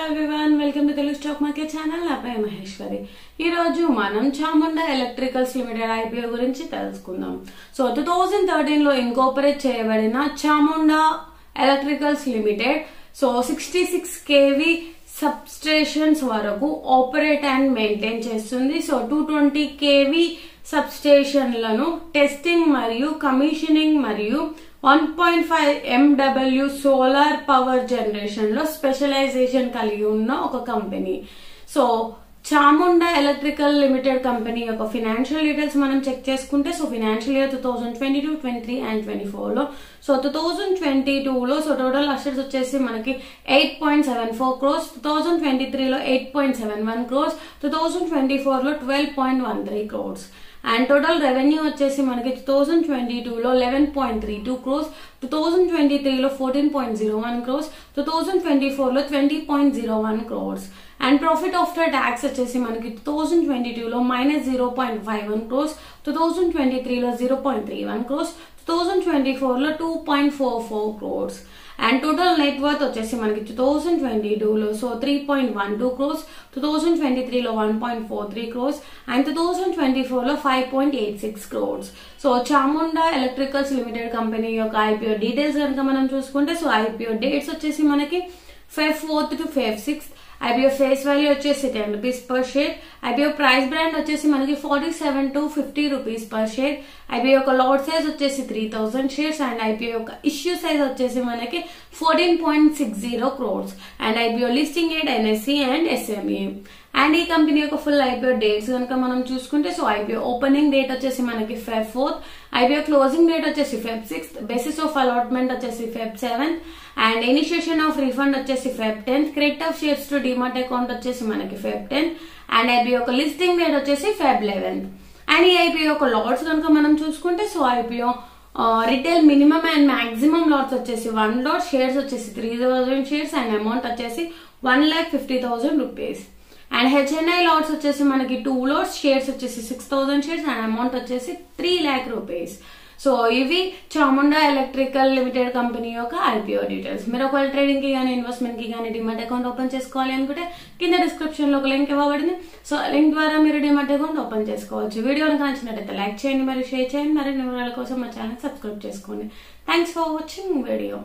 Everyone welcome to Telugu stock market channel. నా పేరు మహేశ్వరి. ఈ రోజు మనం చాముండా ఎలక్ట్రికల్స్ లిమిటెడ్ ఐపీఓ గురించి తెలుసుకుందాం. సో 2013 లో ఇన్కార్పొరేట్ చేయబడిన Chamunda electricals limited 66 kV sub stations వరకు ఆపరేట్ అండ్ మెయింటైన్ చేస్తుంది. సో 220 kV సబ్ స్టేషన్లను టెస్టింగ్ మరియు కమిషనింగ్ మరియు 1.5 MW సోలార్ పవర్ జనరేషన్ లో స్పెషలైజేషన్ కలిగి ఉన్న ఒక company. So Chamunda electrical limited company యొక్క ఫినాన్షియల్ డీటెయిల్స్ మనం చెక్ చేసుకుంటే సో ఫినాన్షియల్ ఇయర్ 2022, 23 అండ్ 24 లో సో 2022 లో సో టోటల్ అసెట్స్ వచ్చేసి మనకి 8.74 crores, 2023 లో 8.71 crores, 2024 లో 12.13 crores. అండ్ టోటల్ రెవెన్యూ వచ్చేసి మనకి 2022 లో 11.32 crores, 2023 లో 14.01 crores, 2024 లో 20.01 crores. And profit after tax వచ్చేసి మనకి 2022 లో -0.51 crores, 2023 లో 0.31 crores, 2024 లో 2.44 crores. And total net worth వచ్చేసి మనకి 2022 లో సో 3.12 crores, 2023 లో 1.43 crores అండ్ 2024 లో 5.86 crores. So Chamunda electricals limited company యొక్క ఐపీఓ డీటెయిల్స్ కనుక మనం చూసుకుంటే సో ఐపీఓ డేట్స్ వచ్చేసి మనకి Feb 4th to Feb 6th. IPO face value వచ్చేసి 10 rupees per share. IPO price brand వచ్చేసి మనకి 47 to 50 rupees per share. IPO యొక్క లాట్ సైజ్ వచ్చేసి 3000 shares అండ్ ఐపీఓ యొక్క ఇష్యూ సైజ్ వచ్చేసి మనకి 14.60 crores and IPO listing at NSE and SME. And ఈ company యొక్క ఫుల్ ఐపీఓ డేట్స్ కనుక మనం చూసుకుంటే సో ఐపీఓ ఓపెనింగ్ డేట్ వచ్చేసి మనకి Feb 4th, IPO closing date వచ్చేసి Feb 6th, basis of allotment వచ్చేసి Feb 7th and initiation of refund వచ్చేసి Feb 10th, credit of shares to demat account వచ్చేసి మనకి Feb 10th అండ్ ఐపీఓ యొక్క listing date వచ్చేసి Feb 11th. And ఈ IPO యొక్క LADS కనుక మనం చూసుకుంటే so IPO retail minimum and maximum LADS వచ్చేసి 1 lot, షేర్స్ వచ్చేసి 3000 shares అండ్ అమౌంట్ వచ్చేసి 1,50,000 rupees. అండ్ హెచ్ఎన్ఐ లాట్స్ వచ్చేసి మనకి 2 lots, షేర్స్ వచ్చేసి 6000 shares అండ్ అమౌంట్ వచ్చేసి 3 lakh rupees. సో ఇవి చాముండా ఎలక్ట్రికల్ లిమిటెడ్ కంపెనీ యొక్క ఐపీఓ డీటెయిల్స్. మీరు ఒకవేళ ట్రేడింగ్ కి కానీ ఇన్వెస్ట్మెంట్ కి కానీ డిమాట్ అకౌంట్ ఓపెన్ చేసుకోవాలి అనుకుంటే కింద డిస్క్రిప్షన్ లో ఒక లింక్ ఇవ్వబడింది. సో లింక్ ద్వారా మీరు డిమాట్ అకౌంట్ ఓపెన్ చేసుకోవచ్చు. వీడియో నచ్చినట్లయితే లైక్ చేయండి మరియు షేర్ చేయండి. మరిన్ని వివరాల కోసం మా ఛానల్ సబ్స్క్రైబ్ చేసుకోండి. Thanks for watching video.